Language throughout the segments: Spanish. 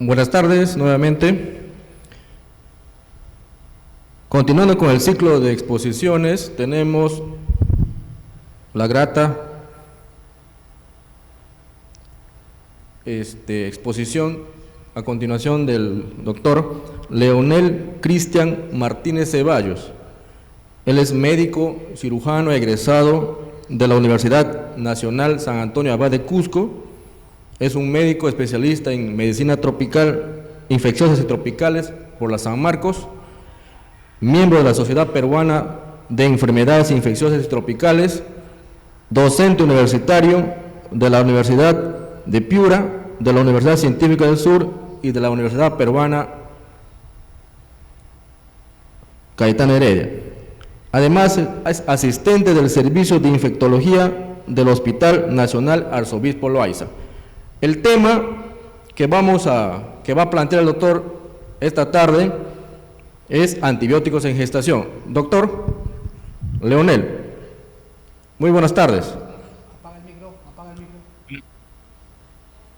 Buenas tardes nuevamente. Continuando con el ciclo de exposiciones, tenemos la grata exposición a continuación del doctor Leonel Cristian Martínez Ceballos. Él es médico cirujano egresado de la Universidad Nacional San Antonio Abad de Cusco. Es un médico especialista en medicina tropical, infecciosas y tropicales por la San Marcos, miembro de la Sociedad Peruana de Enfermedades Infecciosas y Tropicales, docente universitario de la Universidad de Piura, de la Universidad Científica del Sur y de la Universidad Peruana Cayetano Heredia. Además, es asistente del Servicio de Infectología del Hospital Nacional Arzobispo Loaiza. El tema que va a plantear el doctor esta tarde es antibióticos en gestación. Doctor Leonel, muy buenas tardes. Apaga el micro.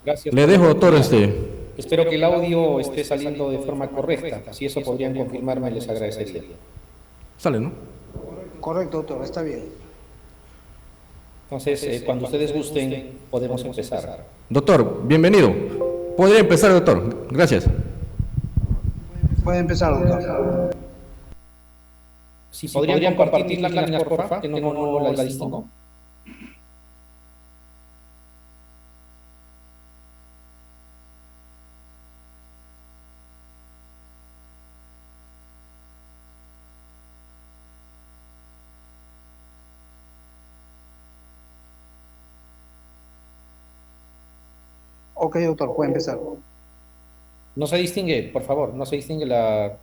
Gracias. Le dejo, doctor, Espero que el audio esté saliendo de forma correcta. Si eso podrían confirmarme, les agradecería. Sale, ¿no? Correcto, doctor, está bien. Entonces, cuando ustedes gusten, podemos empezar. Doctor, bienvenido. ¿Podría empezar, doctor? Gracias. Puede empezar, doctor. Si podrían compartir las láminas, por favor, que no la distingo. Ok, doctor, puede empezar. No se distingue, por favor, no se distingue la...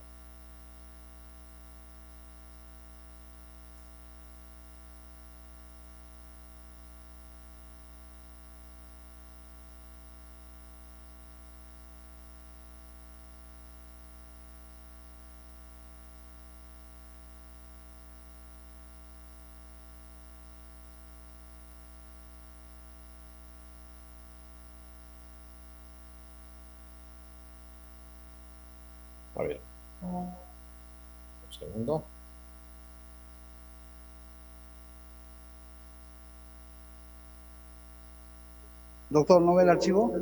A ver. Un segundo. Doctor, ¿no ve el archivo?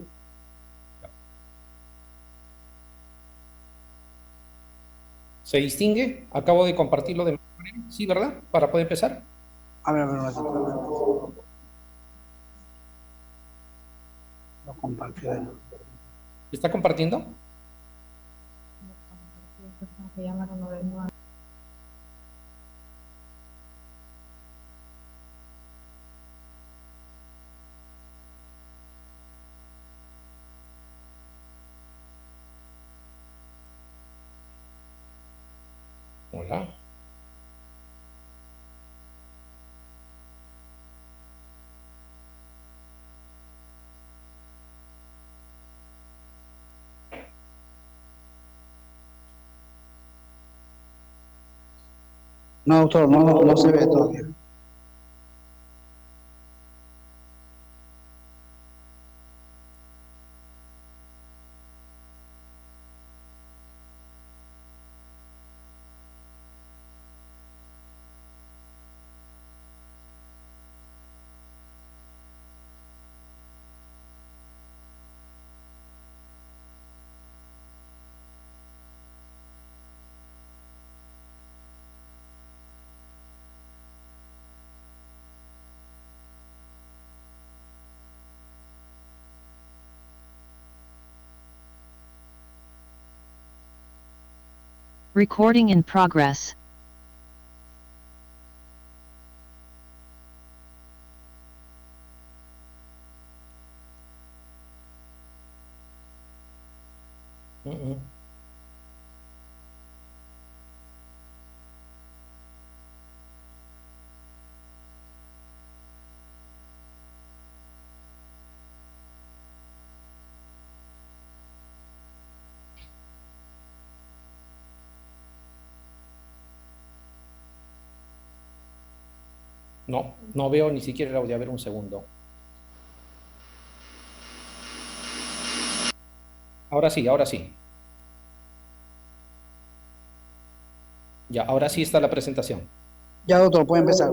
¿Se distingue? Acabo de compartirlo de... Sí, ¿verdad? Para poder empezar. A ver, un ratito. Lo compartió él. ¿Está compartiendo? Hola. No, doctor, no se ve todavía. Recording in progress. No veo ni siquiera el audio. A ver, un segundo. Ahora sí, ahora sí. Ya, ahora sí está la presentación. Ya, doctor, puede empezar.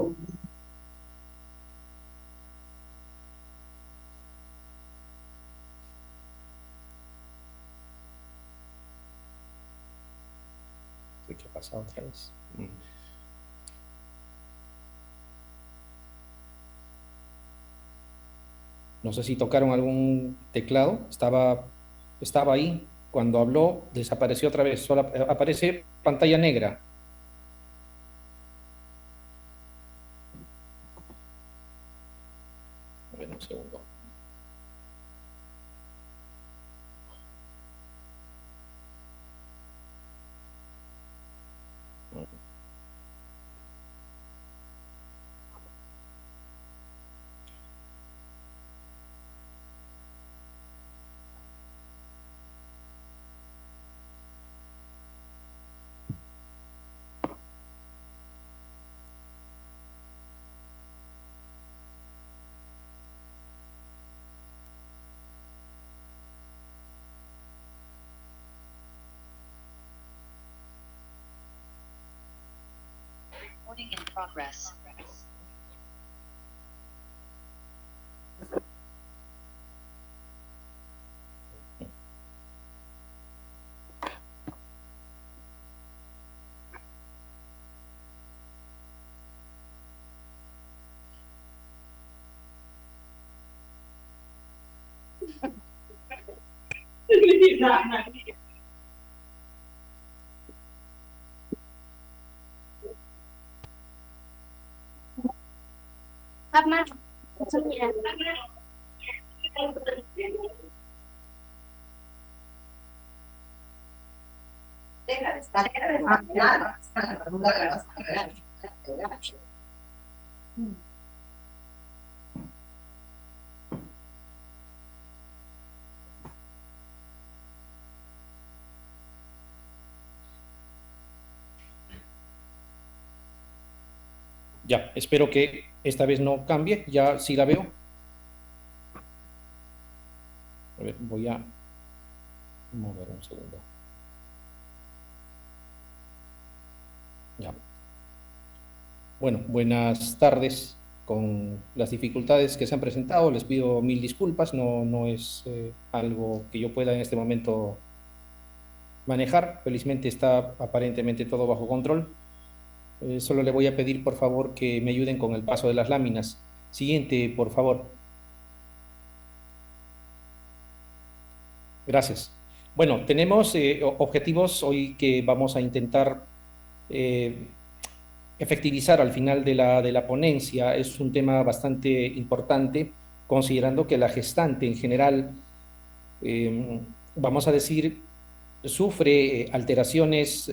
¿Qué ha pasado otra vez? No sé si tocaron algún teclado. Estaba ahí. Cuando habló, desapareció otra vez. Solo aparece pantalla negra. A ver, un segundo. Recording in progress. Ya, espero que esta vez no cambie. Ya sí la veo. A ver, voy a mover un segundo. Ya. Bueno, buenas tardes. Con las dificultades que se han presentado, les pido mil disculpas. No es algo que yo pueda en este momento manejar. Felizmente está aparentemente todo bajo control. Solo le voy a pedir, por favor, que me ayuden con el paso de las láminas. Siguiente, por favor. Gracias. Bueno, tenemos objetivos hoy que vamos a intentar efectivizar al final de la ponencia. Es un tema bastante importante, considerando que la gestante en general, vamos a decir, sufre alteraciones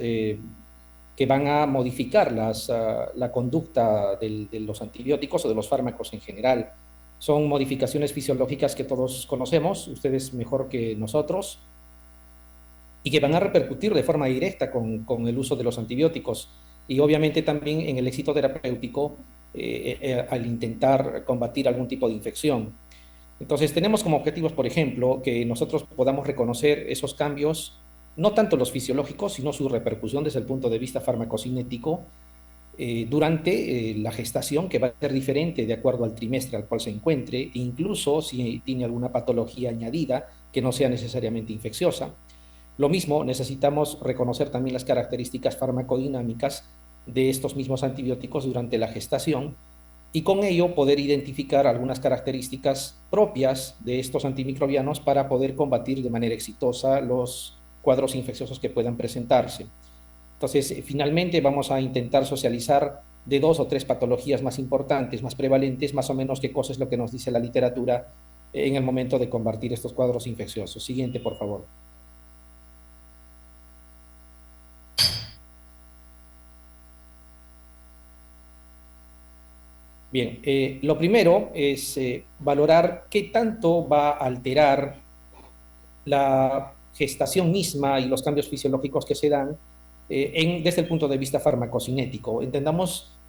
que van a modificar la conducta de los antibióticos o de los fármacos en general. Son modificaciones fisiológicas que todos conocemos, ustedes mejor que nosotros, y que van a repercutir de forma directa con el uso de los antibióticos y obviamente también en el éxito terapéutico al intentar combatir algún tipo de infección. Entonces tenemos como objetivos, por ejemplo, que nosotros podamos reconocer esos cambios, no tanto los fisiológicos, sino su repercusión desde el punto de vista farmacocinético durante la gestación, que va a ser diferente de acuerdo al trimestre al cual se encuentre, e incluso si tiene alguna patología añadida que no sea necesariamente infecciosa. Lo mismo, necesitamos reconocer también las características farmacodinámicas de estos mismos antibióticos durante la gestación y con ello poder identificar algunas características propias de estos antimicrobianos para poder combatir de manera exitosa los cuadros infecciosos que puedan presentarse. Entonces, finalmente vamos a intentar socializar de 2 o 3 patologías más importantes, más prevalentes, más o menos qué cosa es lo que nos dice la literatura en el momento de combatir estos cuadros infecciosos. Siguiente, por favor. Bien, lo primero es valorar qué tanto va a alterar la gestación misma y los cambios fisiológicos que se dan desde el punto de vista farmacocinético.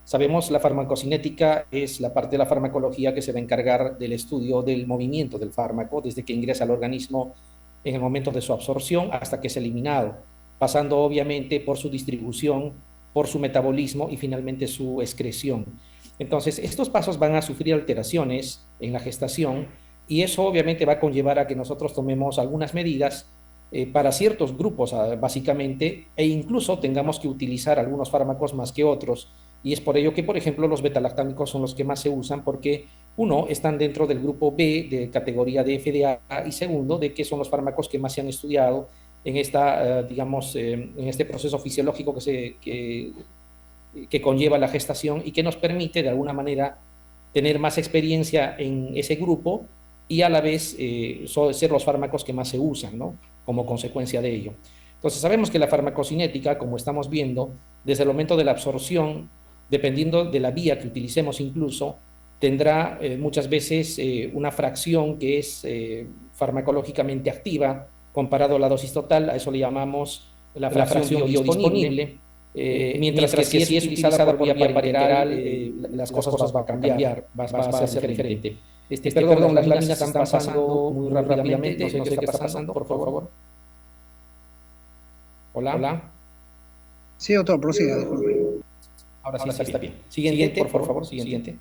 Sabemos la farmacocinética es la parte de la farmacología que se va a encargar del estudio del movimiento del fármaco desde que ingresa al organismo en el momento de su absorción hasta que es eliminado, pasando obviamente por su distribución, por su metabolismo y finalmente su excreción. Entonces, estos pasos van a sufrir alteraciones en la gestación y eso obviamente va a conllevar a que nosotros tomemos algunas medidas para ciertos grupos, básicamente, e incluso tengamos que utilizar algunos fármacos más que otros. Y es por ello que, por ejemplo, los betalactámicos son los que más se usan porque, uno, están dentro del grupo B de categoría de FDA y segundo, de que son los fármacos que más se han estudiado en esta, digamos, en este proceso fisiológico que conlleva la gestación y que nos permite, de alguna manera, tener más experiencia en ese grupo y a la vez ser los fármacos que más se usan, ¿no? Como consecuencia de ello. Entonces, sabemos que la farmacocinética, como estamos viendo, desde el momento de la absorción, dependiendo de la vía que utilicemos incluso, tendrá muchas veces una fracción que es farmacológicamente activa comparado a la dosis total, a eso le llamamos la fracción biodisponible, mientras que si es utilizada por vía parenteral, las cosas van a cambiar, va a ser diferente. Perdón, las láminas están pasando muy rápidamente, no sé qué está pasando, por favor. Hola. Sí, doctor, prosiga, disculpe. Ahora sí está bien. Siguiente, por favor, siguiente.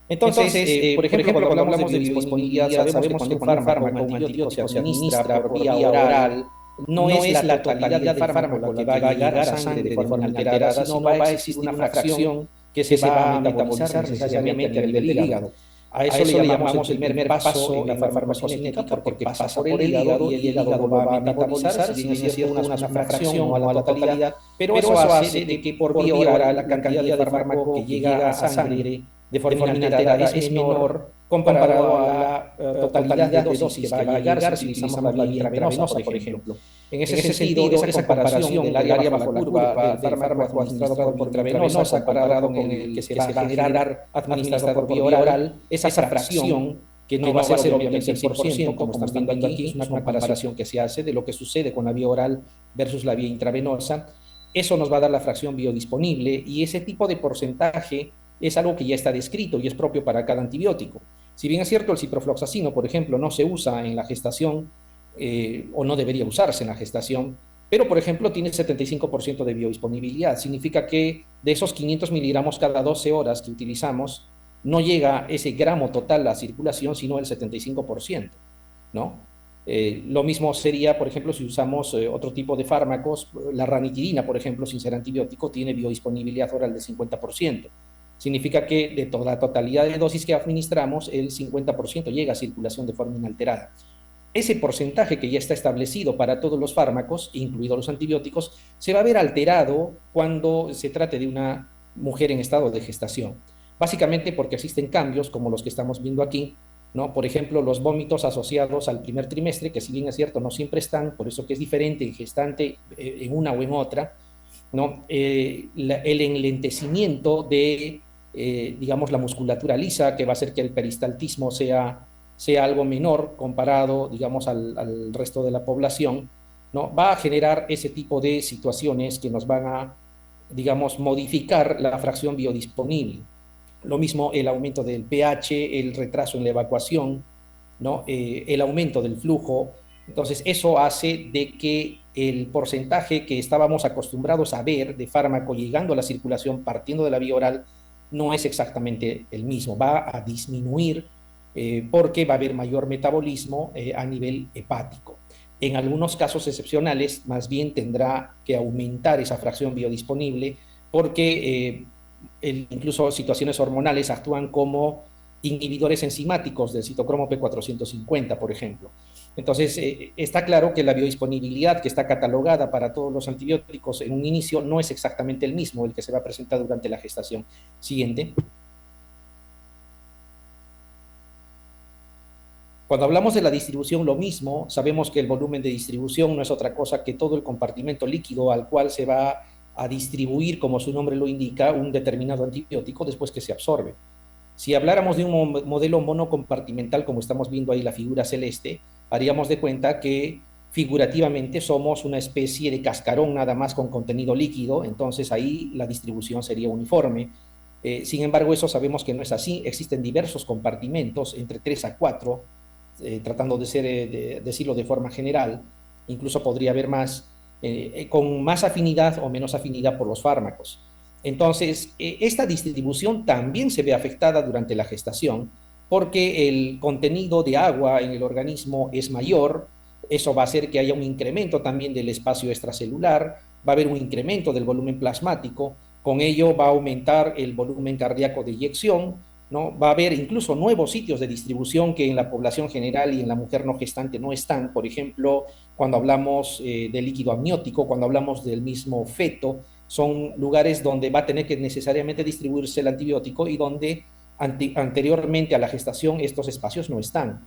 Entonces, por ejemplo, cuando hablamos de biodisponibilidad, sabemos que cuando un fármaco, un antibiótico se administra por vía oral, no es la totalidad del fármaco la que va a llegar a sangre de forma alterada, sino va a existir una fracción que se va a metabolizar necesariamente a nivel del hígado. A eso le llamamos el primer paso en la farmacocinética porque pasa por el hígado y el hígado va a metabolizar, si bien es cierto, una fracción o a la totalidad, pero eso hace de que por vía oral la cantidad de fármaco que llega a sangre de forma alterada es menor comparado a la totalidad de dosis que va a llegar si utilizamos la vía intravenosa, por ejemplo. En ese sentido, esa comparación del área bajo la curva del fármaco administrado por intravenosa comparado con el que se va a generar administrado por vía oral, esa fracción, que no va a ser obviamente el 100%, como estamos viendo aquí, es una comparación que se hace de lo que sucede con la vía oral versus la vía intravenosa. Eso nos va a dar la fracción biodisponible y ese tipo de porcentaje es algo que ya está descrito y es propio para cada antibiótico. Si bien es cierto, el ciprofloxacino, por ejemplo, no se usa en la gestación o no debería usarse en la gestación, pero, por ejemplo, tiene 75% de biodisponibilidad. Significa que de esos 500 miligramos cada 12 horas que utilizamos, no llega ese gramo total a circulación, sino el 75%, ¿no? Lo mismo sería, por ejemplo, si usamos otro tipo de fármacos, la ranitidina, por ejemplo, sin ser antibiótico, tiene biodisponibilidad oral del 50%. Significa que de toda la totalidad de dosis que administramos, el 50% llega a circulación de forma inalterada. Ese porcentaje que ya está establecido para todos los fármacos, incluidos los antibióticos, se va a ver alterado cuando se trate de una mujer en estado de gestación. Básicamente porque existen cambios como los que estamos viendo aquí, ¿no? Por ejemplo, los vómitos asociados al primer trimestre, que si bien es cierto no siempre están, por eso que es diferente en gestante en una o en otra, ¿no? El enlentecimiento de digamos, la musculatura lisa, que va a hacer que el peristaltismo sea algo menor comparado, digamos, al resto de la población, ¿no? Va a generar ese tipo de situaciones que nos van a, digamos, modificar la fracción biodisponible. Lo mismo el aumento del pH, el retraso en la evacuación, ¿no? El aumento del flujo. Entonces, eso hace de que el porcentaje que estábamos acostumbrados a ver de fármaco llegando a la circulación partiendo de la vía oral no es exactamente el mismo, va a disminuir porque va a haber mayor metabolismo a nivel hepático. En algunos casos excepcionales, más bien tendrá que aumentar esa fracción biodisponible porque incluso situaciones hormonales actúan como inhibidores enzimáticos del citocromo P450, por ejemplo. Entonces, está claro que la biodisponibilidad que está catalogada para todos los antibióticos en un inicio no es exactamente el mismo, el que se va a presentar durante la gestación. Siguiente. Cuando hablamos de la distribución, lo mismo, sabemos que el volumen de distribución no es otra cosa que todo el compartimento líquido al cual se va a distribuir, como su nombre lo indica, un determinado antibiótico después que se absorbe. Si habláramos de un modelo monocompartimental, como estamos viendo ahí la figura celeste, haríamos de cuenta que figurativamente somos una especie de cascarón nada más con contenido líquido, entonces ahí la distribución sería uniforme. Sin embargo, eso sabemos que no es así, existen diversos compartimentos, entre 3 a 4, tratando de decirlo de forma general, incluso podría haber más, con más afinidad o menos afinidad por los fármacos. Entonces, esta distribución también se ve afectada durante la gestación porque el contenido de agua en el organismo es mayor. Eso va a hacer que haya un incremento también del espacio extracelular, va a haber un incremento del volumen plasmático, con ello va a aumentar el volumen cardíaco de eyección, ¿no? Va a haber incluso nuevos sitios de distribución que en la población general y en la mujer no gestante no están. Por ejemplo, cuando hablamos del líquido amniótico, cuando hablamos del mismo feto, son lugares donde va a tener que necesariamente distribuirse el antibiótico y donde anteriormente a la gestación estos espacios no están,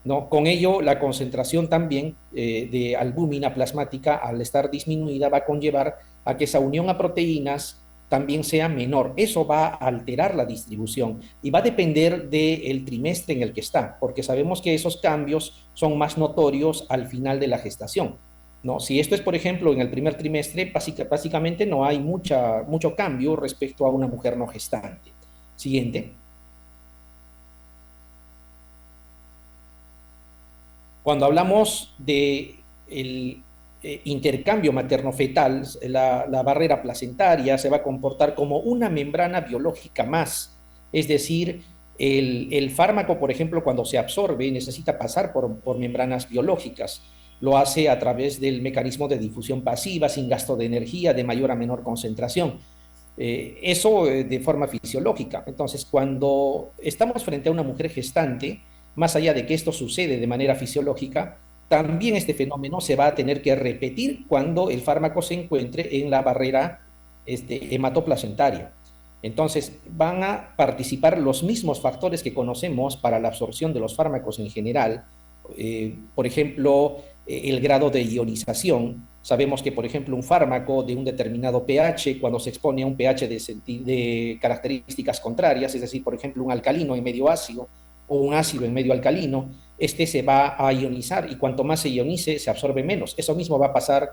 ¿no? Con ello, la concentración también de albúmina plasmática, al estar disminuida, va a conllevar a que esa unión a proteínas también sea menor. Eso va a alterar la distribución y va a depender del trimestre en el que está, porque sabemos que esos cambios son más notorios al final de la gestación, ¿no? Si esto es, por ejemplo, en el primer trimestre, básicamente no hay mucho cambio respecto a una mujer no gestante. Siguiente. Cuando hablamos de el intercambio materno-fetal, la barrera placentaria se va a comportar como una membrana biológica más. Es decir, el fármaco, por ejemplo, cuando se absorbe, necesita pasar por membranas biológicas. Lo hace a través del mecanismo de difusión pasiva, sin gasto de energía, de mayor a menor concentración. Eso de forma fisiológica. Entonces, cuando estamos frente a una mujer gestante, más allá de que esto sucede de manera fisiológica, también este fenómeno se va a tener que repetir cuando el fármaco se encuentre en la barrera hematoplacentaria. Entonces, van a participar los mismos factores que conocemos para la absorción de los fármacos en general. Por ejemplo, el grado de ionización. Sabemos que, por ejemplo, un fármaco de un determinado pH, cuando se expone a un pH de características contrarias, es decir, por ejemplo, un alcalino en medio ácido, o un ácido en medio alcalino, este se va a ionizar y cuanto más se ionice, se absorbe menos. Eso mismo va a pasar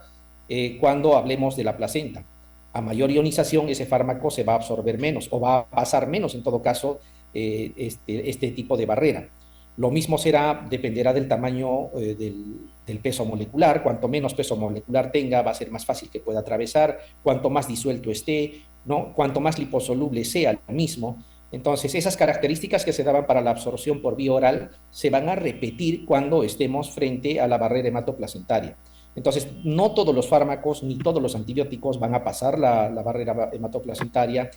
cuando hablemos de la placenta. A mayor ionización, ese fármaco se va a absorber menos o va a pasar menos, en todo caso, este tipo de barrera. Lo mismo dependerá del tamaño del peso molecular. Cuanto menos peso molecular tenga, va a ser más fácil que pueda atravesar. Cuanto más disuelto esté, ¿no? Cuanto más liposoluble sea el mismo. Entonces, esas características que se daban para la absorción por vía oral se van a repetir cuando estemos frente a la barrera hematoplacentaria. Entonces, no todos los fármacos ni todos los antibióticos van a pasar la barrera hematoplacentaria.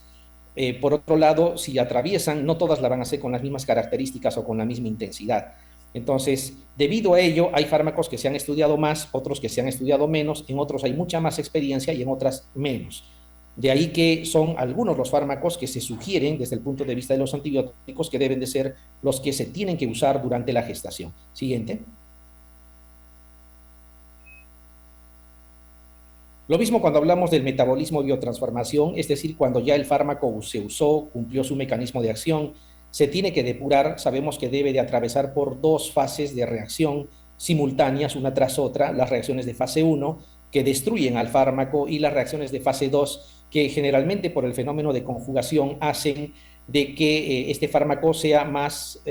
Por otro lado, si atraviesan, no todas la van a hacer con las mismas características o con la misma intensidad. Entonces, debido a ello, hay fármacos que se han estudiado más, otros que se han estudiado menos, en otros hay mucha más experiencia y en otras menos. De ahí que son algunos los fármacos que se sugieren desde el punto de vista de los antibióticos que deben de ser los que se tienen que usar durante la gestación. Siguiente. Lo mismo cuando hablamos del metabolismo biotransformación, es decir, cuando ya el fármaco se usó, cumplió su mecanismo de acción, se tiene que depurar. Sabemos que debe de atravesar por dos fases de reacción simultáneas, una tras otra, las reacciones de fase 1, que destruyen al fármaco, y las reacciones de fase 2, que generalmente por el fenómeno de conjugación hacen de que este fármaco sea más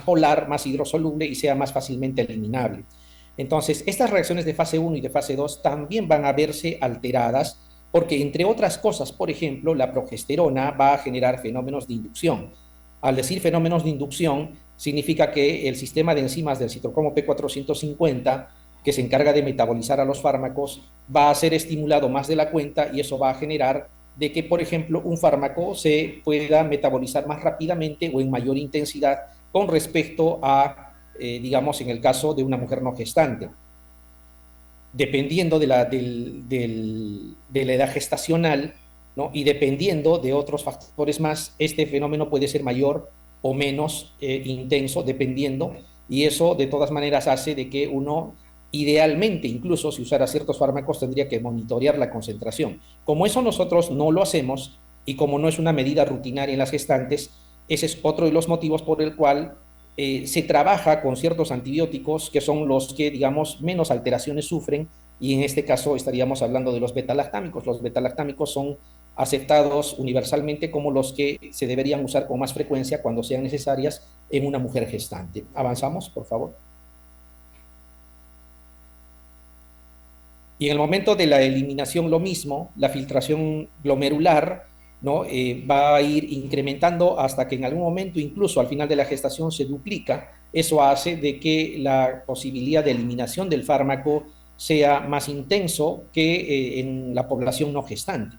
polar, más hidrosoluble y sea más fácilmente eliminable. Entonces, estas reacciones de fase 1 y de fase 2 también van a verse alteradas porque, entre otras cosas, por ejemplo, la progesterona va a generar fenómenos de inducción. Al decir fenómenos de inducción, significa que el sistema de enzimas del citocromo P450, que se encarga de metabolizar a los fármacos, va a ser estimulado más de la cuenta y eso va a generar de que, por ejemplo, un fármaco se pueda metabolizar más rápidamente o en mayor intensidad con respecto a, digamos, en el caso de una mujer no gestante. Dependiendo de la edad gestacional, ¿no? Y dependiendo de otros factores más, este fenómeno puede ser mayor o menos intenso, dependiendo, y eso de todas maneras hace de que uno, idealmente, incluso si usara ciertos fármacos, tendría que monitorear la concentración. Como eso nosotros no lo hacemos y como no es una medida rutinaria en las gestantes, ese es otro de los motivos por el cual se trabaja con ciertos antibióticos que son los que, digamos, menos alteraciones sufren, y en este caso estaríamos hablando de los betalactámicos. Los betalactámicos son aceptados universalmente como los que se deberían usar con más frecuencia cuando sean necesarias en una mujer gestante. Avanzamos, por favor. Y en el momento de la eliminación lo mismo, la filtración glomerular, ¿no? Va a ir incrementando hasta que en algún momento, incluso al final de la gestación, se duplica. Eso hace de que la posibilidad de eliminación del fármaco sea más intenso que en la población no gestante.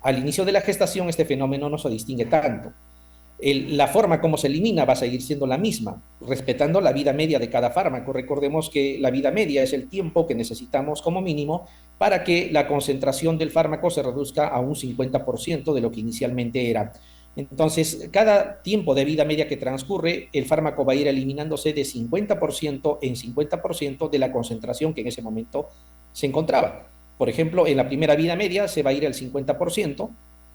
Al inicio de la gestación este fenómeno no se distingue tanto. La forma como se elimina va a seguir siendo la misma, respetando la vida media de cada fármaco. Recordemos que la vida media es el tiempo que necesitamos como mínimo para que la concentración del fármaco se reduzca a un 50% de lo que inicialmente era. Entonces, cada tiempo de vida media que transcurre, el fármaco va a ir eliminándose de 50% en 50% de la concentración que en ese momento se encontraba. Por ejemplo, en la primera vida media se va a ir al 50%,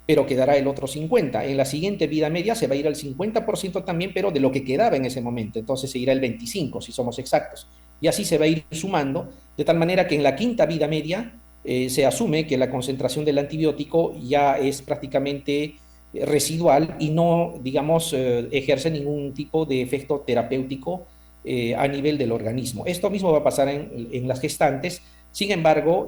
pero quedará el otro 50%. En la siguiente vida media se va a ir al 50% también, pero de lo que quedaba en ese momento. Entonces se irá el 25%, si somos exactos. Y así se va a ir sumando, de tal manera que en la quinta vida media se asume que la concentración del antibiótico ya es prácticamente residual y no, digamos, ejerce ningún tipo de efecto terapéutico a nivel del organismo. Esto mismo va a pasar en las gestantes. Sin embargo,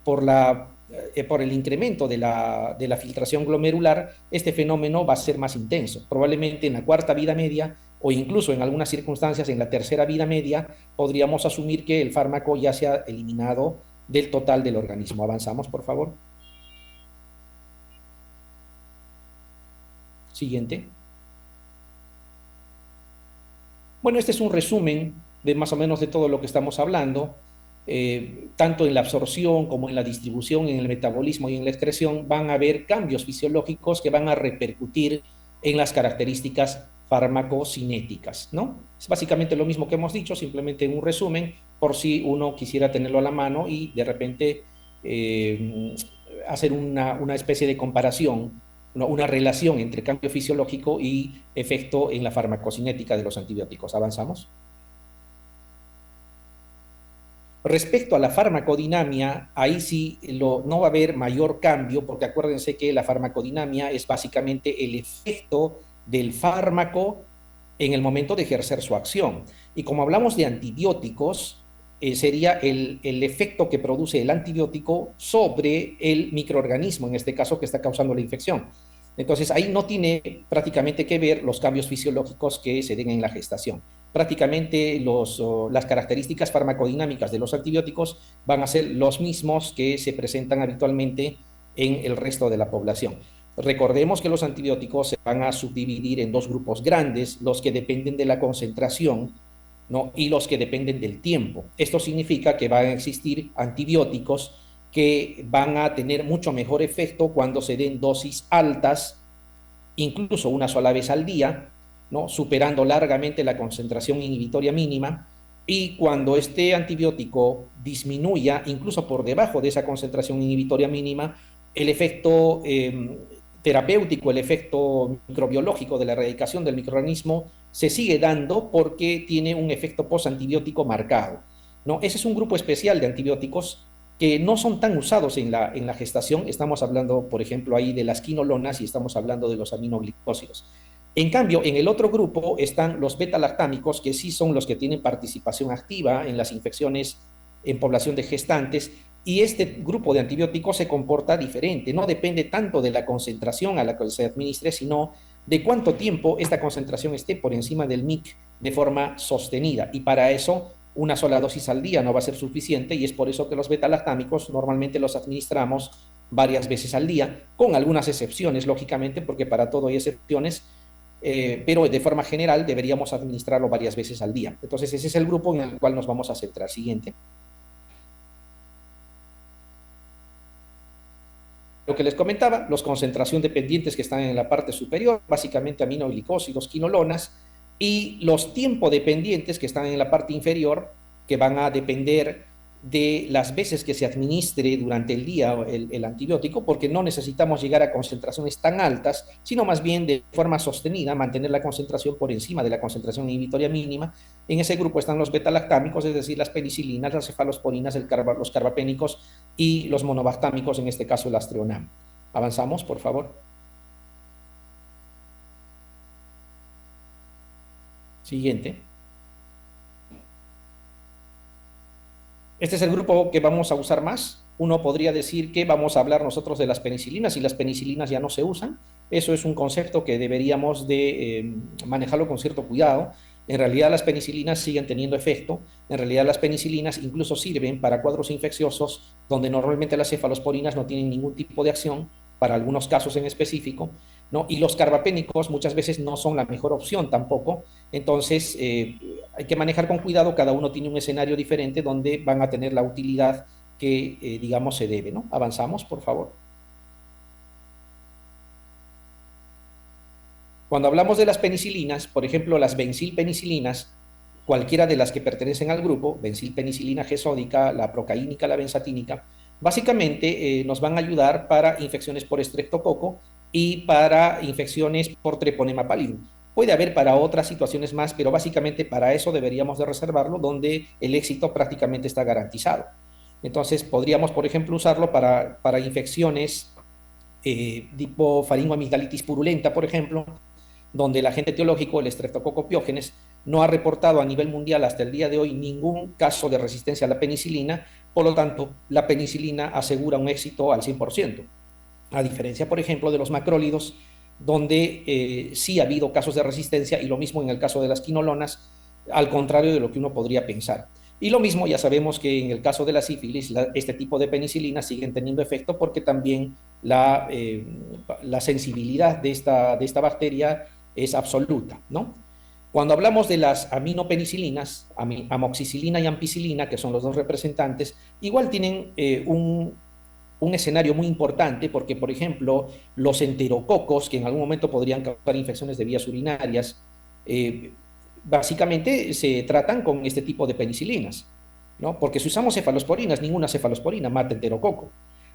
por el incremento de la filtración glomerular, este fenómeno va a ser más intenso. Probablemente en la cuarta vida media o incluso en algunas circunstancias en la tercera vida media podríamos asumir que el fármaco ya se ha eliminado del total del organismo. Avanzamos, por favor. Siguiente. Bueno, este es un resumen de más o menos de todo lo que estamos hablando. Tanto en la absorción como en la distribución, en el metabolismo y en la excreción, van a haber cambios fisiológicos que van a repercutir en las características farmacocinéticas, ¿no? Es básicamente lo mismo que hemos dicho, simplemente en un resumen, por si uno quisiera tenerlo a la mano y de repente hacer una especie de comparación, una relación entre cambio fisiológico y efecto en la farmacocinética de los antibióticos. ¿Avanzamos? Respecto a la farmacodinamia, ahí sí no va a haber mayor cambio, porque acuérdense que la farmacodinamia es básicamente el efecto del fármaco en el momento de ejercer su acción. Y como hablamos de antibióticos, sería el efecto que produce el antibiótico sobre el microorganismo, en este caso que está causando la infección. Entonces ahí no tiene prácticamente que ver los cambios fisiológicos que se den en la gestación. Prácticamente las características farmacodinámicas de los antibióticos van a ser los mismos que se presentan habitualmente en el resto de la población. Recordemos que los antibióticos se van a subdividir en dos grupos grandes, los que dependen de la concentración, ¿no? Y los que dependen del tiempo. Esto significa que van a existir antibióticos que van a tener mucho mejor efecto cuando se den dosis altas, incluso una sola vez al día, ¿no? Superando largamente la concentración inhibitoria mínima, y cuando este antibiótico disminuya incluso por debajo de esa concentración inhibitoria mínima, el efecto terapéutico, el efecto microbiológico de la erradicación del microorganismo se sigue dando porque tiene un efecto postantibiótico marcado, ¿no? Ese es un grupo especial de antibióticos que no son tan usados en la gestación. Estamos hablando, por ejemplo, ahí de las quinolonas y estamos hablando de los aminoglicósidos. En cambio, en el otro grupo están los beta-lactámicos, que sí son los que tienen participación activa en las infecciones en población de gestantes, y este grupo de antibióticos se comporta diferente, no depende tanto de la concentración a la que se administre, sino de cuánto tiempo esta concentración esté por encima del MIC de forma sostenida, y para eso una sola dosis al día no va a ser suficiente, y es por eso que los beta-lactámicos normalmente los administramos varias veces al día, con algunas excepciones, lógicamente, porque para todo hay excepciones, pero de forma general deberíamos administrarlo varias veces al día. Entonces ese es el grupo en el cual nos vamos a centrar. Siguiente. Lo que les comentaba, los concentración dependientes que están en la parte superior, básicamente aminoglicósidos, quinolonas, y los tiempo dependientes que están en la parte inferior, que van a depender de las veces que se administre durante el día el antibiótico, porque no necesitamos llegar a concentraciones tan altas, sino más bien de forma sostenida, mantener la concentración por encima de la concentración inhibitoria mínima. En ese grupo están los beta-lactámicos, es decir, las penicilinas, las cefalosporinas, los carbapénicos y los monobactámicos, en este caso el Astreonam. Avanzamos, por favor. Siguiente. Este es el grupo que vamos a usar más. Uno podría decir que vamos a hablar nosotros de las penicilinas y las penicilinas ya no se usan. Eso es un concepto que deberíamos de manejarlo con cierto cuidado. En realidad las penicilinas siguen teniendo efecto. En realidad las penicilinas incluso sirven para cuadros infecciosos donde normalmente las cefalosporinas no tienen ningún tipo de acción, para algunos casos en específico, ¿no? Y los carbapénicos muchas veces no son la mejor opción tampoco. Entonces hay que manejar con cuidado. Cada uno tiene un escenario diferente donde van a tener la utilidad que, digamos, se debe, ¿no? Avanzamos, por favor. Cuando hablamos de las penicilinas, por ejemplo, las benzilpenicilinas, cualquiera de las que pertenecen al grupo, benzilpenicilina G sódica, la procaínica, la benzatínica, básicamente nos van a ayudar para infecciones por estreptococo y para infecciones por treponema pallidum. Puede haber para otras situaciones más, pero básicamente para eso deberíamos de reservarlo, donde el éxito prácticamente está garantizado. Entonces, podríamos, por ejemplo, usarlo para infecciones tipo faringoamigdalitis purulenta, por ejemplo, donde el agente etiológico, el Streptococcus pyogenes, no ha reportado a nivel mundial hasta el día de hoy ningún caso de resistencia a la penicilina. Por lo tanto, la penicilina asegura un éxito al 100%. A diferencia, por ejemplo, de los macrólidos, donde sí ha habido casos de resistencia, y lo mismo en el caso de las quinolonas, al contrario de lo que uno podría pensar. Y lo mismo, ya sabemos que en el caso de la sífilis, este tipo de penicilina siguen teniendo efecto porque también la sensibilidad de esta bacteria es absoluta, ¿no? Cuando hablamos de las aminopenicilinas, amoxicilina y ampicilina, que son los dos representantes, igual tienen un escenario muy importante porque, por ejemplo, los enterococos, que en algún momento podrían causar infecciones de vías urinarias, básicamente se tratan con este tipo de penicilinas, ¿no? Porque si usamos cefalosporinas, ninguna cefalosporina mata enterococo.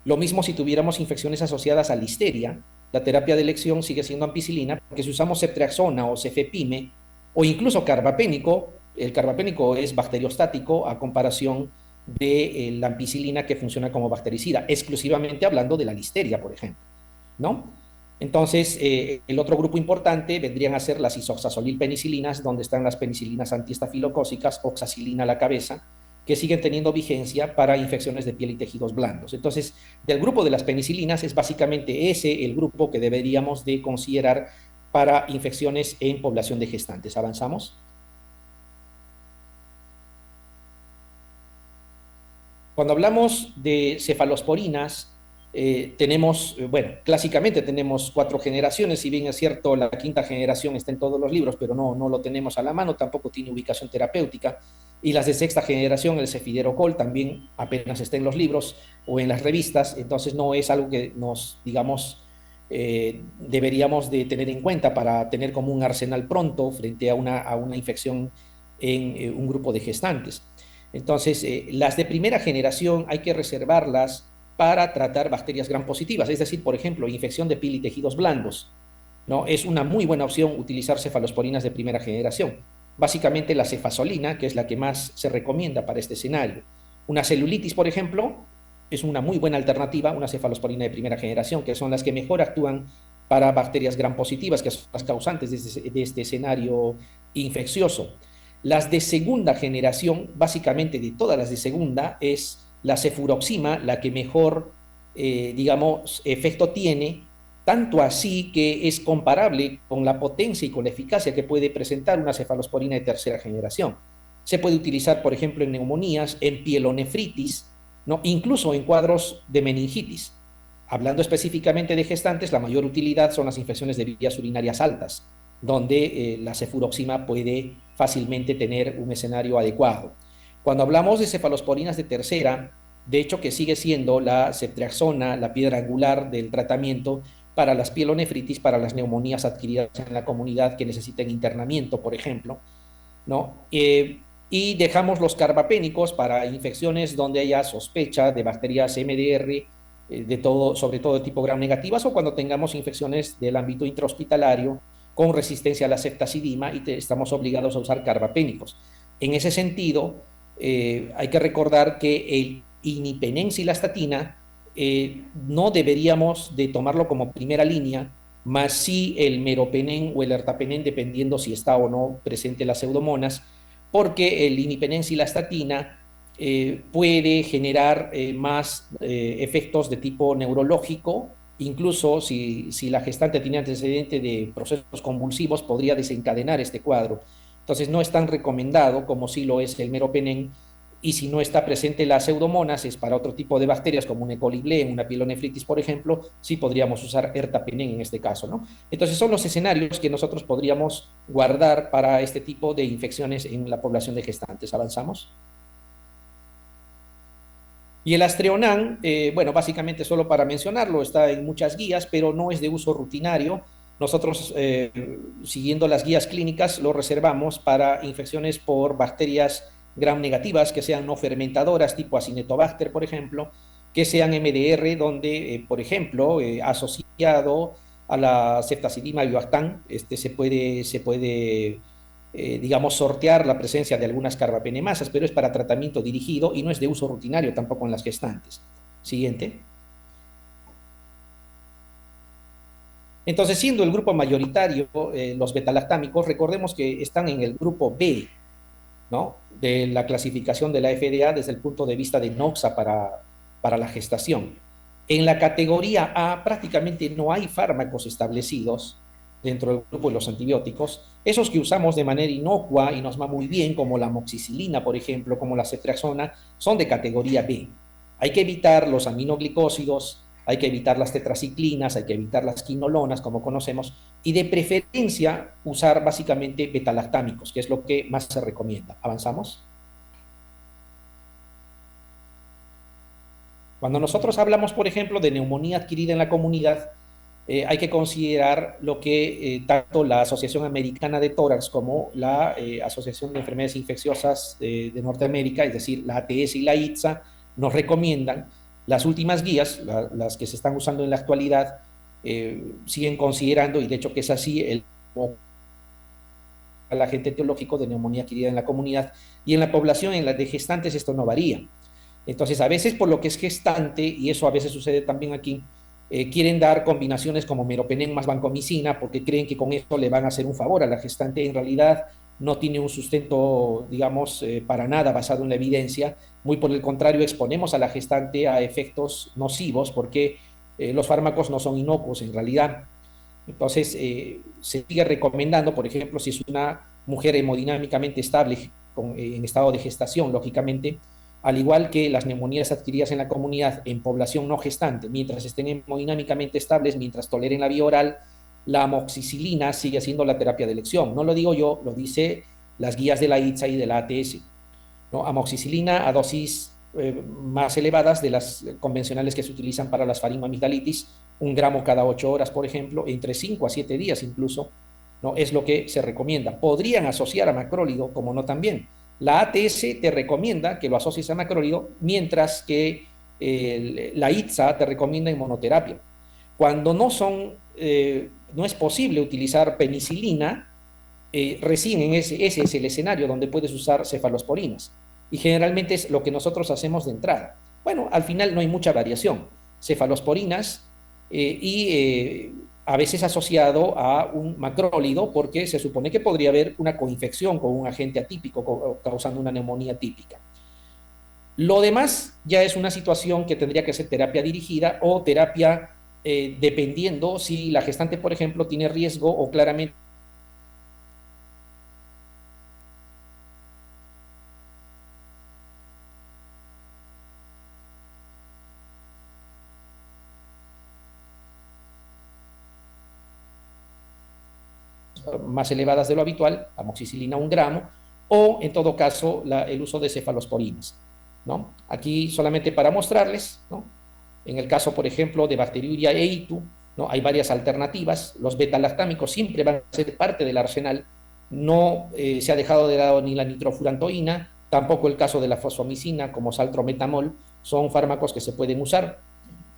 Lo mismo si tuviéramos infecciones asociadas a listeria, la terapia de elección sigue siendo ampicilina, porque si usamos ceftriaxona o cefepime, o incluso carbapénico, el carbapénico es bacteriostático a comparación de la ampicilina, que funciona como bactericida, exclusivamente hablando de la listeria, por ejemplo, ¿no? Entonces, el otro grupo importante vendrían a ser las isoxazolilpenicilinas, donde están las penicilinas antiestafilocócicas, oxacilina a la cabeza, que siguen teniendo vigencia para infecciones de piel y tejidos blandos. Entonces, del grupo de las penicilinas es básicamente ese el grupo que deberíamos de considerar para infecciones en población de gestantes. ¿Avanzamos? Cuando hablamos de cefalosporinas, tenemos, bueno, clásicamente tenemos 4 generaciones. Si bien es cierto, la 5ª generación está en todos los libros, pero no lo tenemos a la mano, tampoco tiene ubicación terapéutica. Y las de 6ª generación, el cefiderocol, también apenas está en los libros o en las revistas. Entonces no es algo que nos, digamos, deberíamos de tener en cuenta para tener como un arsenal pronto frente a una infección en un grupo de gestantes. Entonces, las de primera generación hay que reservarlas para tratar bacterias gram positivas, es decir, por ejemplo, infección de piel y tejidos blandos, ¿no? Es una muy buena opción utilizar cefalosporinas de primera generación. Básicamente la cefazolina, que es la que más se recomienda para este escenario. Una celulitis, por ejemplo, es una muy buena alternativa, una cefalosporina de primera generación, que son las que mejor actúan para bacterias gram positivas, que son las causantes de este escenario infeccioso. Las de segunda generación, básicamente de todas las de segunda, es la cefuroxima la que mejor, digamos, efecto tiene, tanto así que es comparable con la potencia y con la eficacia que puede presentar una cefalosporina de tercera generación. Se puede utilizar, por ejemplo, en neumonías, en pielonefritis, ¿no? Incluso en cuadros de meningitis. Hablando específicamente de gestantes, la mayor utilidad son las infecciones de vías urinarias altas, donde la cefuroxima puede fácilmente tener un escenario adecuado. Cuando hablamos de cefalosporinas de tercera, de hecho que sigue siendo la ceftriaxona la piedra angular del tratamiento para las pielonefritis, para las neumonías adquiridas en la comunidad que necesiten internamiento, por ejemplo, ¿no? Y dejamos los carbapénicos para infecciones donde haya sospecha de bacterias MDR, sobre todo de tipo gram negativas, o cuando tengamos infecciones del ámbito intrahospitalario con resistencia a la ceftazidima y estamos obligados a usar carbapénicos. En ese sentido, hay que recordar que el imipenem-cilastatina no deberíamos de tomarlo como primera línea, más sí el meropenem o el ertapenem, dependiendo si está o no presente las pseudomonas, porque el imipenem cilastatina puede generar más efectos de tipo neurológico, incluso si la gestante tiene antecedente de procesos convulsivos, podría desencadenar este cuadro. Entonces no es tan recomendado como sí lo es el meropenem, y si no está presente la pseudomonas, es para otro tipo de bacterias como un E. coli bleh, una pielonefritis, por ejemplo, sí podríamos usar ertapenem en este caso, ¿no? Entonces son los escenarios que nosotros podríamos guardar para este tipo de infecciones en la población de gestantes. ¿Avanzamos? Y el Astreonam, bueno, básicamente solo para mencionarlo, está en muchas guías, pero no es de uso rutinario. Nosotros, siguiendo las guías clínicas, lo reservamos para infecciones por bacterias gram negativas, que sean no fermentadoras, tipo Acinetobacter, por ejemplo, que sean MDR, donde, por ejemplo, asociado a la ceftazidima bivactán, se puede digamos, sortear la presencia de algunas carbapenemasas, pero es para tratamiento dirigido y no es de uso rutinario tampoco en las gestantes. Siguiente. Entonces, siendo el grupo mayoritario los betalactámicos, recordemos que están en el grupo B, ¿no?, de la clasificación de la FDA desde el punto de vista de NOXA para la gestación. En la categoría A prácticamente no hay fármacos establecidos dentro del grupo de los antibióticos. Esos que usamos de manera inocua y nos va muy bien, como la amoxicilina, por ejemplo, como la ceftriaxona, son de categoría B. Hay que evitar los aminoglicósidos, hay que evitar las tetraciclinas, hay que evitar las quinolonas, como conocemos, y de preferencia usar básicamente betalactámicos, que es lo que más se recomienda. ¿Avanzamos? Cuando nosotros hablamos, por ejemplo, de neumonía adquirida en la comunidad, hay que considerar lo que tanto la Asociación Americana de Tórax como la Asociación de Enfermedades Infecciosas de Norteamérica, es decir, la ATS y la ITSA, nos recomiendan. Las últimas guías, las que se están usando en la actualidad, siguen considerando, y de hecho que es así, el agente etiológico de neumonía adquirida en la comunidad, y en la población, en la de gestantes, esto no varía. Entonces, a veces por lo que es gestante, y eso a veces sucede también aquí, quieren dar combinaciones como meropenem más vancomicina porque creen que con eso le van a hacer un favor a la gestante. En realidad no tiene un sustento, digamos, para nada basado en la evidencia. Muy por el contrario, exponemos a la gestante a efectos nocivos porque los fármacos no son inocuos en realidad. Entonces, se sigue recomendando, por ejemplo, si es una mujer hemodinámicamente estable en estado de gestación, lógicamente, al igual que las neumonías adquiridas en la comunidad en población no gestante, mientras estén hemodinámicamente estables, mientras toleren la vía oral, la amoxicilina sigue siendo la terapia de elección. No lo digo yo, lo dice las guías de la ITSA y de la ATS, ¿no? Amoxicilina a dosis más elevadas de las convencionales que se utilizan para las faringoamigdalitis, 1 gramo cada 8 horas, por ejemplo, entre 5 a 7 días incluso, ¿no?, es lo que se recomienda. Podrían asociar a macrólido, como no también. La ATS te recomienda que lo asocies a macrólido, mientras que la ITSA te recomienda inmunoterapia. Cuando no es posible utilizar penicilina, recién ese es el escenario donde puedes usar cefalosporinas. Y generalmente es lo que nosotros hacemos de entrada. Bueno, al final no hay mucha variación. Cefalosporinas a veces asociado a un macrólido, porque se supone que podría haber una coinfección con un agente atípico causando una neumonía típica. Lo demás ya es una situación que tendría que ser terapia dirigida o terapia dependiendo si la gestante, por ejemplo, tiene riesgo o claramente más elevadas de lo habitual, amoxicilina 1 gramo, o en todo caso el uso de cefalosporinas, ¿no? Aquí solamente para mostrarles, ¿no?, en el caso, por ejemplo, de bacteriuria e ITU, ¿no?, hay varias alternativas. Los betalactámicos siempre van a ser parte del arsenal. No se ha dejado de lado ni la nitrofurantoína, tampoco el caso de la fosfomicina como saltrometamol. Son fármacos que se pueden usar.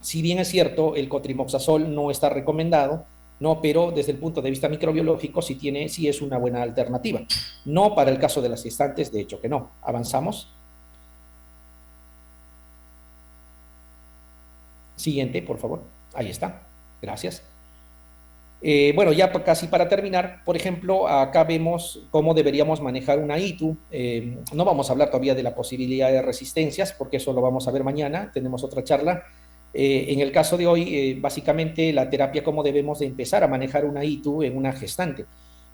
Si bien es cierto, el cotrimoxazol no está recomendado, no, pero desde el punto de vista microbiológico sí es una buena alternativa. No para el caso de las gestantes, de hecho que no. ¿Avanzamos? Siguiente, por favor. Ahí está. Gracias. Bueno, ya casi para terminar, por ejemplo, acá vemos cómo deberíamos manejar una ITU. No vamos a hablar todavía de la posibilidad de resistencias, porque eso lo vamos a ver mañana, tenemos otra charla. En el caso de hoy, básicamente la terapia, cómo debemos de empezar a manejar una ITU en una gestante.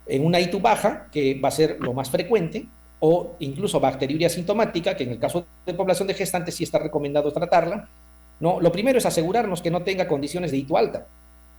En una ITU baja, que va a ser lo más frecuente, o incluso bacteriuria asintomática, que en el caso de población de gestantes sí está recomendado tratarla, ¿no? Lo primero es asegurarnos que no tenga condiciones de ITU alta.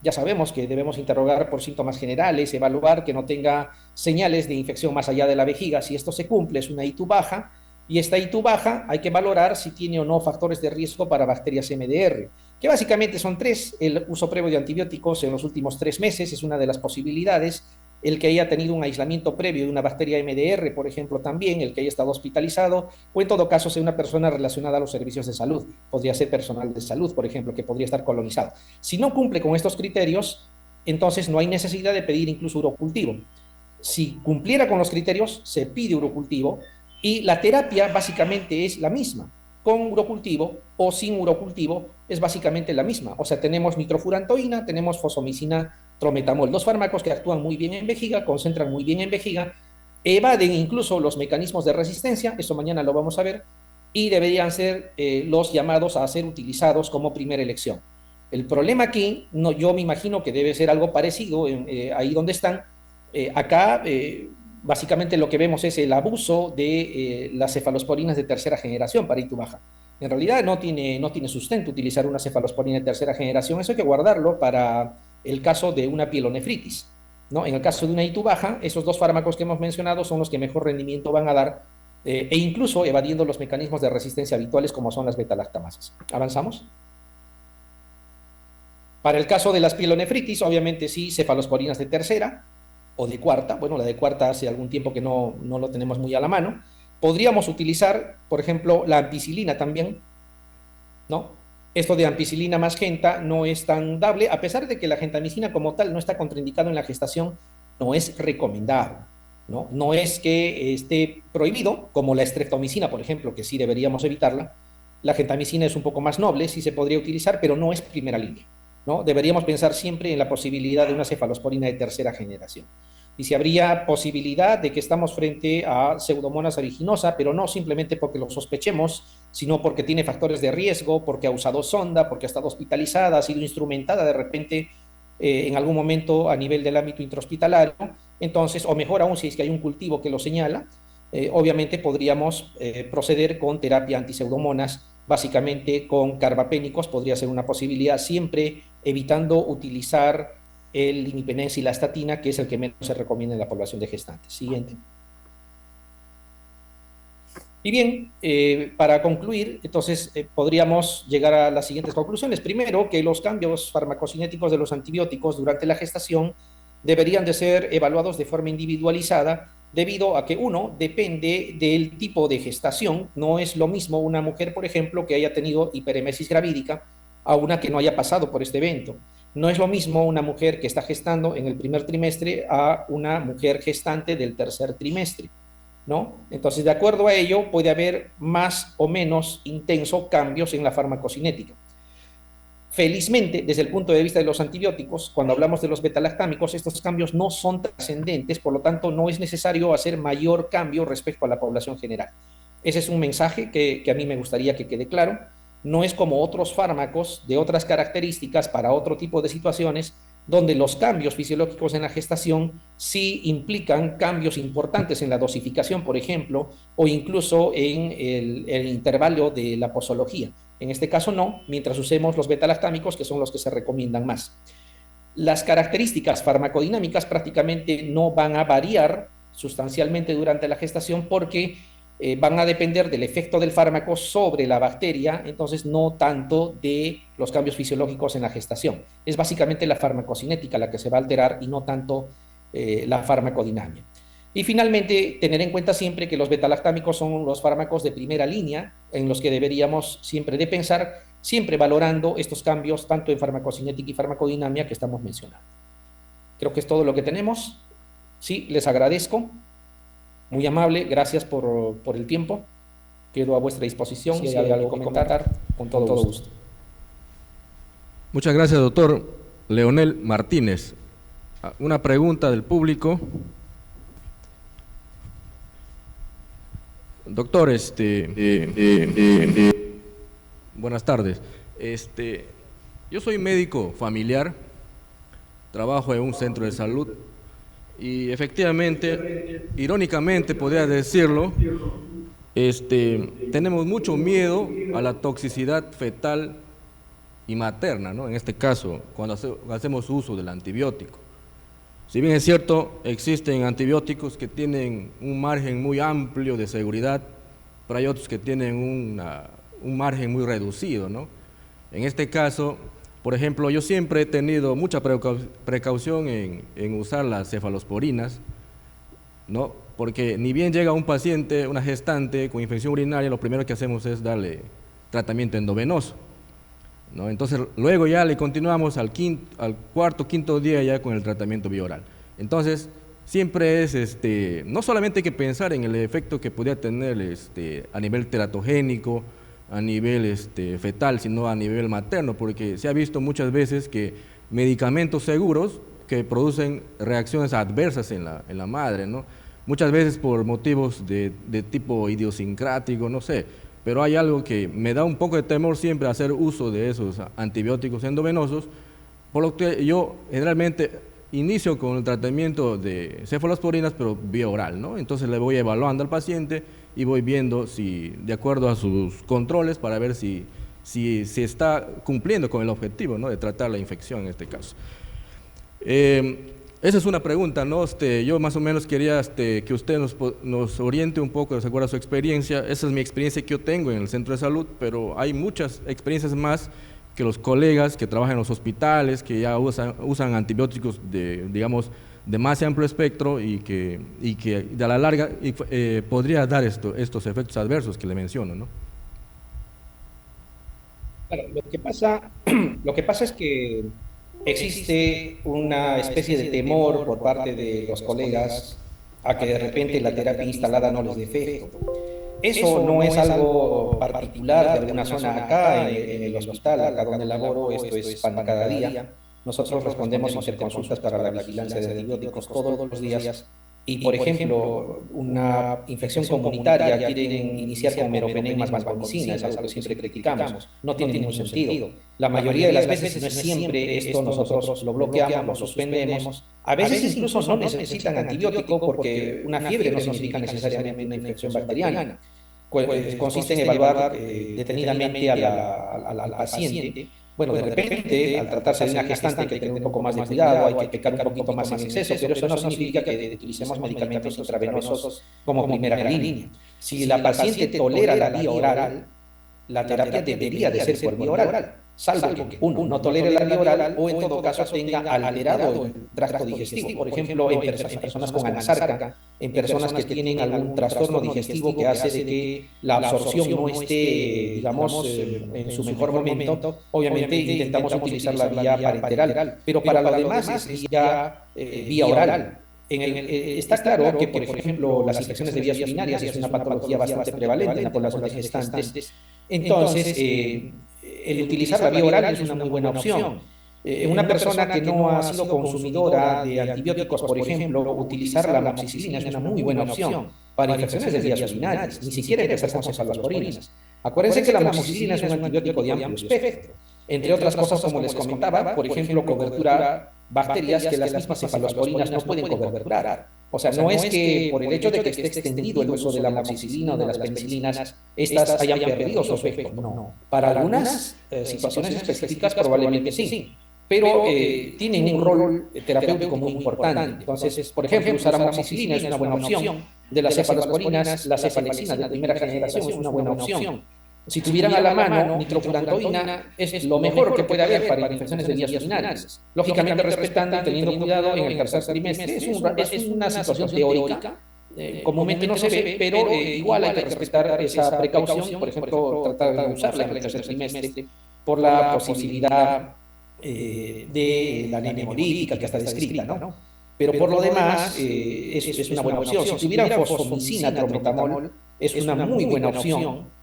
Ya sabemos que debemos interrogar por síntomas generales, evaluar que no tenga señales de infección más allá de la vejiga. Si esto se cumple, es una ITU baja, y esta ITU baja hay que valorar si tiene o no factores de riesgo para bacterias MDR, que básicamente son tres. El uso previo de antibióticos en los últimos 3 meses es una de las posibilidades. El que haya tenido un aislamiento previo de una bacteria MDR, por ejemplo, también, el que haya estado hospitalizado, o en todo caso sea una persona relacionada a los servicios de salud. Podría ser personal de salud, por ejemplo, que podría estar colonizado. Si no cumple con estos criterios, entonces no hay necesidad de pedir incluso urocultivo. Si cumpliera con los criterios, se pide urocultivo, y la terapia básicamente es la misma. Con urocultivo o sin urocultivo es básicamente la misma. O sea, tenemos nitrofurantoína, tenemos fosomicina, trometamol, 2 fármacos que actúan muy bien en vejiga, concentran muy bien en vejiga, evaden incluso los mecanismos de resistencia, eso mañana lo vamos a ver, y deberían ser los llamados a ser utilizados como primera elección. El problema aquí, no, yo me imagino que debe ser algo parecido ahí donde están. Acá, básicamente lo que vemos es el abuso de las cefalosporinas de tercera generación para ITU baja. En realidad no tiene sustento utilizar una cefalosporina de tercera generación, eso hay que guardarlo para el caso de una pielonefritis, ¿no? En el caso de una ITU baja, esos 2 fármacos que hemos mencionado son los que mejor rendimiento van a dar, e incluso evadiendo los mecanismos de resistencia habituales como son las betalactamasas. ¿Avanzamos? Para el caso de las pielonefritis, obviamente sí, cefalosporinas de tercera o de cuarta. Bueno, la de cuarta hace algún tiempo que no lo tenemos muy a la mano. Podríamos utilizar, por ejemplo, la ampicilina también, ¿no? Esto de ampicilina más genta no es tan dable, a pesar de que la gentamicina como tal no está contraindicado en la gestación, no es recomendable, ¿no? No es que esté prohibido, como la streptomicina, por ejemplo, que sí deberíamos evitarla. La gentamicina es un poco más noble, sí se podría utilizar, pero no es primera línea, ¿no? Deberíamos pensar siempre en la posibilidad de una cefalosporina de tercera generación. Y si habría posibilidad de que estamos frente a Pseudomonas aeruginosa, pero no simplemente porque lo sospechemos, sino porque tiene factores de riesgo, porque ha usado sonda, porque ha estado hospitalizada, ha sido instrumentada de repente en algún momento a nivel del ámbito intrahospitalario. Entonces, o mejor aún, si es que hay un cultivo que lo señala, obviamente podríamos proceder con terapia antiseudomonas, básicamente con carbapénicos, podría ser una posibilidad, siempre evitando utilizar el imipenem y la estatina, que es el que menos se recomienda en la población de gestantes. Siguiente. Y bien, para concluir, entonces podríamos llegar a las siguientes conclusiones. Primero, que los cambios farmacocinéticos de los antibióticos durante la gestación deberían de ser evaluados de forma individualizada, debido a que uno depende del tipo de gestación. No es lo mismo una mujer, por ejemplo, que haya tenido hiperemesis gravídica a una que no haya pasado por este evento. No es lo mismo una mujer que está gestando en el primer trimestre a una mujer gestante del tercer trimestre, ¿no? Entonces, de acuerdo a ello, puede haber más o menos intensos cambios en la farmacocinética. Felizmente, desde el punto de vista de los antibióticos, cuando hablamos de los betalactámicos, estos cambios no son trascendentes, por lo tanto, no es necesario hacer mayor cambio respecto a la población general. Ese es un mensaje que a mí me gustaría que quede claro. No es como otros fármacos de otras características para otro tipo de situaciones, donde los cambios fisiológicos en la gestación sí implican cambios importantes en la dosificación, por ejemplo, o incluso en el intervalo de la posología. En este caso no, mientras usemos los betalactámicos, que son los que se recomiendan más. Las características farmacodinámicas prácticamente no van a variar sustancialmente durante la gestación, porque van a depender del efecto del fármaco sobre la bacteria, entonces no tanto de los cambios fisiológicos en la gestación. Es básicamente la farmacocinética la que se va a alterar y no tanto la farmacodinamia. Y finalmente, tener en cuenta siempre que los betalactámicos son los fármacos de primera línea en los que deberíamos siempre de pensar, siempre valorando estos cambios tanto en farmacocinética y farmacodinamia que estamos mencionando. Creo que es todo lo que tenemos. Sí, les agradezco. Muy amable, gracias por el tiempo. Quedo a vuestra disposición. Si hay algo que comentar, con todo gusto. Muchas gracias, doctor Leonel Martínez. Una pregunta del público. Doctor, buenas tardes. Yo soy médico familiar, trabajo en un centro de salud y efectivamente, irónicamente podría decirlo, tenemos mucho miedo a la toxicidad fetal y materna, ¿no? En este caso, cuando hacemos uso del antibiótico. Si bien es cierto, existen antibióticos que tienen un margen muy amplio de seguridad, pero hay otros que tienen un margen muy reducido, ¿no? En este caso, por ejemplo, yo siempre he tenido mucha precaución en usar las cefalosporinas, ¿no? Porque ni bien llega un paciente, una gestante con infección urinaria, lo primero que hacemos es darle tratamiento endovenoso, ¿no? Entonces, luego ya le continuamos al cuarto, quinto día ya con el tratamiento vía oral. Entonces, siempre es, no solamente hay que pensar en el efecto que podría tener a nivel teratogénico, a nivel fetal, sino a nivel materno, porque se ha visto muchas veces que medicamentos seguros que producen reacciones adversas en la madre, ¿no? Muchas veces por motivos de tipo idiosincrático, no sé, pero hay algo que me da un poco de temor siempre hacer uso de esos antibióticos endovenosos, por lo que yo generalmente inicio con el tratamiento de cefalosporinas, pero vía oral, ¿no? Entonces le voy evaluando al paciente y voy viendo si, de acuerdo a sus controles, para ver si está cumpliendo con el objetivo, ¿no? De tratar la infección en este caso. Esa es una pregunta, ¿no? Yo más o menos quería que usted nos oriente un poco de acuerdo a su experiencia. Esa es mi experiencia que yo tengo en el centro de salud, pero hay muchas experiencias más que los colegas que trabajan en los hospitales, que ya usan antibióticos digamos, de más amplio espectro y que de a la larga podría dar estos efectos adversos que le menciono, ¿no? Claro, lo que pasa es que existe una especie de temor por parte de los colegas a que de repente la terapia instalada no les dé efecto. Eso no es algo particular de alguna zona acá en el hospital, acá donde laboro, esto es pan cada día. Nosotros respondemos interconsultas para la vigilancia de antibióticos todos los días. Y, por ejemplo, una infección comunitaria quieren iniciar con meropenem más vancomicina, es algo que siempre criticamos. No tiene ningún sentido. La mayoría de las veces, no es siempre, esto nosotros lo bloqueamos, lo suspendemos. A veces incluso no necesitan antibiótico porque una fiebre no significa necesariamente una infección bacteriana. Consiste en evaluar detenidamente al paciente. Bueno, de repente, al tratarse de una gestante hay que tener un poco más de cuidado, hay que pecar un poquito más en exceso, pero eso no significa que utilicemos medicamentos intravenosos como primera línea. Si la paciente tolera la vía oral, la terapia debería de ser por vía oral, salvo que uno no tolere la vía oral o en todo caso tenga alterado el tracto digestivo. Por ejemplo, en personas con anasarca, en personas que tienen algún trastorno digestivo que hace de que la absorción no esté, digamos, en su mejor momento, obviamente intentamos utilizar la vía parenteral, pero para lo demás es vía oral. Está claro que, por ejemplo, las infecciones de vías urinarias es una patología bastante prevalente en la población de gestantes. Entonces, el utilizar la vía oral es una muy buena opción. En una persona que no ha sido consumidora de antibióticos, por ejemplo, utilizar la amoxicilina es una muy buena opción para infecciones de vías urinarias, ni siquiera empezar con cefalosporinas. Acuérdense que la amoxicilina es un antibiótico de amplio espectro. Entre otras cosas, como les comentaba, por ejemplo, cobertura bacterias que las mismas cefalosporinas no pueden coberturar. O sea, no es que por el hecho de que esté extendido el uso de la amoxicilina o de las penicilinas, estas hayan perdido su efecto. No. Para algunas situaciones específicas probablemente sí, pero tienen un rol terapéutico muy importante. Entonces, por ejemplo, usar amoxicilina es una buena opción. De las cefalosporinas, la cefalexina de primera generación es una buena opción. Si tuvieran a la mano nitrofurantoína, es lo mejor que puede haber para infecciones de vías urinarias. Lógicamente, respetando y teniendo cuidado en el tercer trimestre. Es una situación teórica, comúnmente no se ve, pero igual hay que respetar esa precaución. Por ejemplo, tratar de usarla en el tercer trimestre por la posibilidad de la anemia hemolítica que está descrita, ¿no? Pero por lo demás, es una buena opción. Si tuvieran fosfomicina, trometamol, es una muy buena opción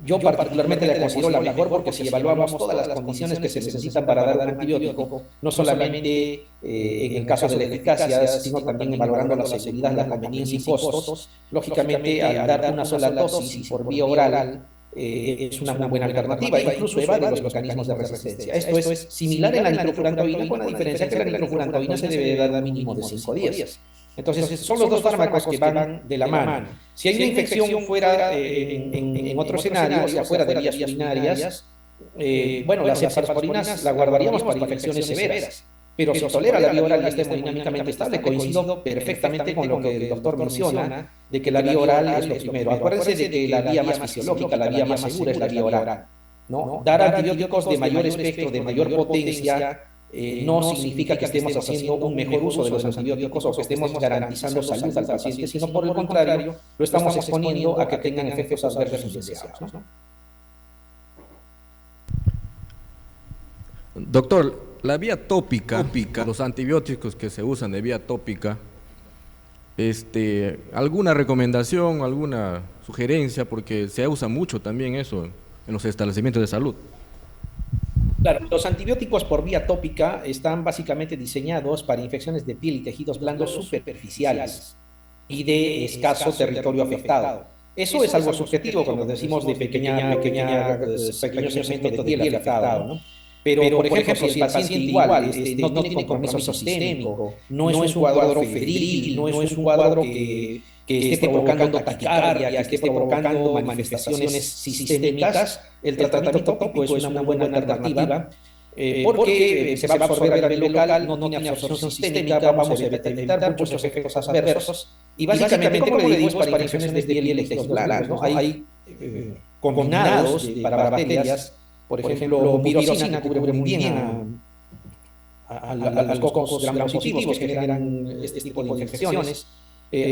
Yo particularmente la considero la mejor porque si evaluamos todas las condiciones que se necesitan para dar un antibiótico, no solamente en el caso de la eficacia, sino también valorando la seguridad, la conveniencia y costos, lógicamente al dar una sola dosis por vía oral es una muy buena alternativa, incluso evade los mecanismos de resistencia. Esto es similar en la nitrofurantoína, con la diferencia que la nitrofurantoína se debe dar mínimo de 5 días. Entonces, son los dos fármacos que van de la mano. Si hay una infección fuera en otro escenario, o sea, fuera de vías urinarias, bueno, las cefalosporinas la guardaríamos para infecciones severas. Pero si tolera la vía oral y está hemodinámicamente estable, coincido perfectamente con lo que el doctor menciona, de que la vía oral es lo primero. Acuérdense de que la vía más fisiológica, la vía más segura es la vía oral, ¿no? Dar antibióticos de mayor espectro, de mayor potencia, no significa que estemos haciendo un mejor uso de los antibióticos o que estemos garantizando salud al paciente, sino por el contrario, lo estamos exponiendo a que tengan efectos adversos indeseados, ¿no? Doctor, la vía tópica, los antibióticos que se usan de vía tópica, ¿alguna recomendación, alguna sugerencia? Porque se usa mucho también eso en los establecimientos de salud. Claro, los antibióticos por vía tópica están básicamente diseñados para infecciones de piel y tejidos blandos superficiales y de escaso territorio afectado. Eso es algo subjetivo cuando decimos de pequeño segmento de piel afectado, ¿no? Pero, por ejemplo, si el paciente igual no tiene compromiso sistémico, no es un cuadro febril, no es un cuadro que esté provocando taquicardia, que esté provocando manifestaciones sistémicas, el tratamiento tópico es una muy buena alternativa, porque se va a absorber a nivel local, no tiene absorción sistémica, vamos a evitar muchos efectos adversos, y básicamente, como le digo, es para infecciones de piel y tejidos blandos, ¿no? Hay combinados para bacterias. Por ejemplo, virocina cubre muy bien a los cocos gram positivos que generan este tipo de infecciones.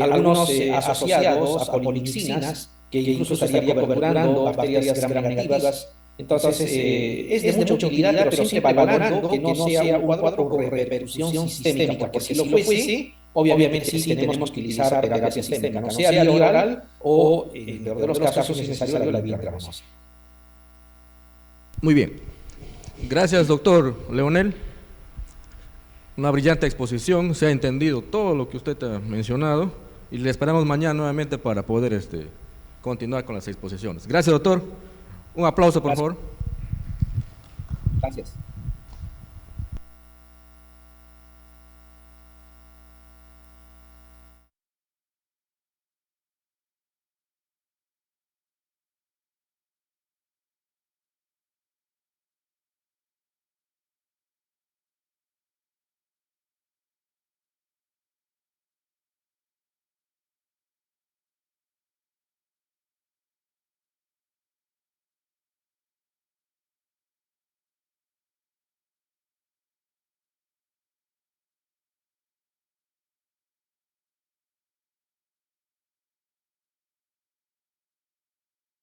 Algunos asociados a polimixinas, que incluso estaría coberturando bacterias gram negativas. Entonces, es de mucha utilidad, pero siempre valorando que no sea un cuadro con repercusión sistémica, porque si lo fuese, obviamente sí tenemos que utilizar terapia sistémica, no sea vía oral o, en el peor de los casos, es necesario la vía intravenosa. Muy bien. Gracias, doctor Leonel. Una brillante exposición, se ha entendido todo lo que usted ha mencionado y le esperamos mañana nuevamente para poder continuar con las exposiciones. Gracias, doctor. Un aplauso, por favor. Gracias.